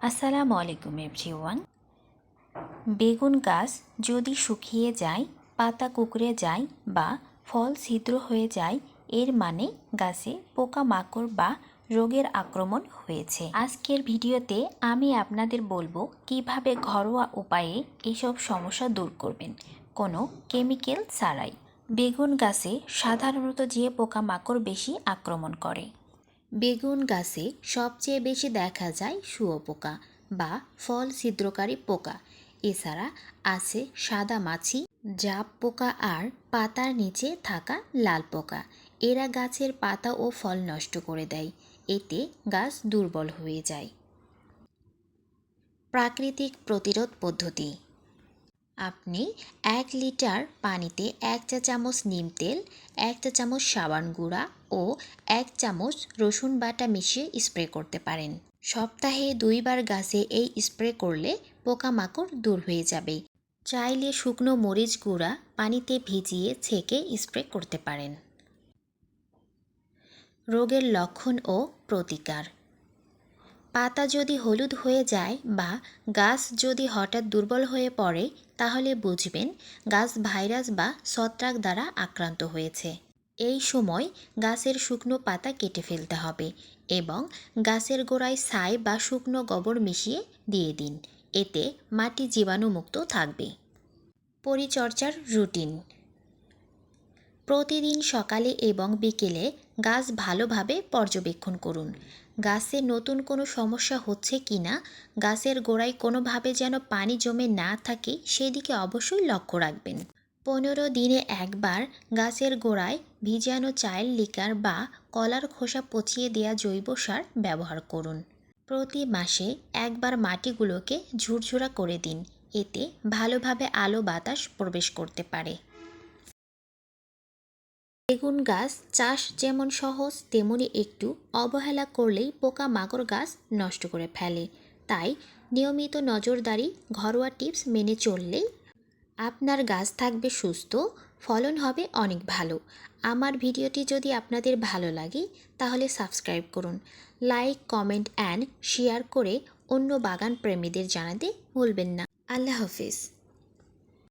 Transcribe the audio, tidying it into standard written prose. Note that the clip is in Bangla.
আসসালামু আলাইকুম এভরিওয়ান। বেগুন গাছ যদি শুকিয়ে যায়, পাতা কুঁকড়ে যায় বা ফল ছিদ্র হয়ে যায়, এর মানে গাছে পোকামাকড় বা রোগের আক্রমণ হয়েছে। আজকের ভিডিওতে আমি আপনাদের বলবো কিভাবে ঘরোয়া উপায়ে এসব সমস্যা দূর করবেন, কোনো কেমিক্যাল ছাড়াই। বেগুন গাছে সাধারণত যে পোকামাকড় বেশি আক্রমণ করে। বেগুন গাছে সবচেয়ে বেশি দেখা যায় শুঁয়োপোকা বা ফল ছিদ্রকারী পোকা। এছাড়া আছে সাদা মাছি, জাপ পোকা আর পাতার নিচে থাকা লাল পোকা। এরা গাছের পাতা ও ফল নষ্ট করে দেয়, এতে গাছ দুর্বল হয়ে যায়। প্রাকৃতিক প্রতিরোধ পদ্ধতি: আপনি 1 লিটার পানিতে 1 চা চামচ নিম তেল, 1 চা চামচ সাবান গুঁড়া ও 1 চামচ রসুন বাটা মিশিয়ে স্প্রে করতে পারেন। সপ্তাহে 2 বার গাছে এই স্প্রে করলে পোকামাকড় দূর হয়ে যাবে। চাইলে শুকনো মরিচ গুঁড়া পানিতে ভিজিয়ে ছেঁকে স্প্রে করতে পারেন। রোগের লক্ষণ ও প্রতিকার: পাতা যদি হলুদ হয়ে যায় বা গাছ যদি হঠাৎ দুর্বল হয়ে পড়ে, তাহলে বুঝবেন গাছ ভাইরাস বা ছত্রাক দ্বারা আক্রান্ত হয়েছে। এই সময় গাছের শুকনো পাতা কেটে ফেলতে হবে এবং গাছের গোড়ায় ছাই বা শুকনো গোবর মিশিয়ে দিয়ে দিন, এতে মাটি জীবাণুমুক্ত থাকবে। পরিচর্যার রুটিন: প্রতিদিন সকালে এবং বিকেলে গাছ ভালোভাবে পর্যবেক্ষণ করুন। গাছে নতুন কোনো সমস্যা হচ্ছে কিনা, গাছের গোড়ায় কোনোভাবে যেন পানি জমে না থাকে সেদিকে অবশ্যই লক্ষ্য রাখবেন। 15 দিনে একবার গাছের গোড়ায় ভিজানো চায়ের লিকার বা কলার খোসা পচিয়ে দেওয়া জৈব সার ব্যবহার করুন। প্রতি মাসে একবার মাটিগুলোকে ঝুরঝুরা করে দিন, এতে ভালোভাবে আলো বাতাস প্রবেশ করতে পারে। বেগুন গাছ চাষ যেমন সহজ, তেমনি একটু অবহেলা করলেই পোকামাকড় গাছ নষ্ট করে ফেলে। তাই নিয়মিত নজরদারি, ঘরোয়া টিপস মেনে চললেই আপনার গাছ থাকবে সুস্থ, ফলন হবে অনেক ভালো। আমার ভিডিওটি যদি আপনাদের ভালো লাগে তাহলে সাবস্ক্রাইব করুন, লাইক, কমেন্ট অ্যান্ড শেয়ার করে অন্য বাগান প্রেমীদের জানাতে ভুলবেন না। আল্লাহ হাফিজ।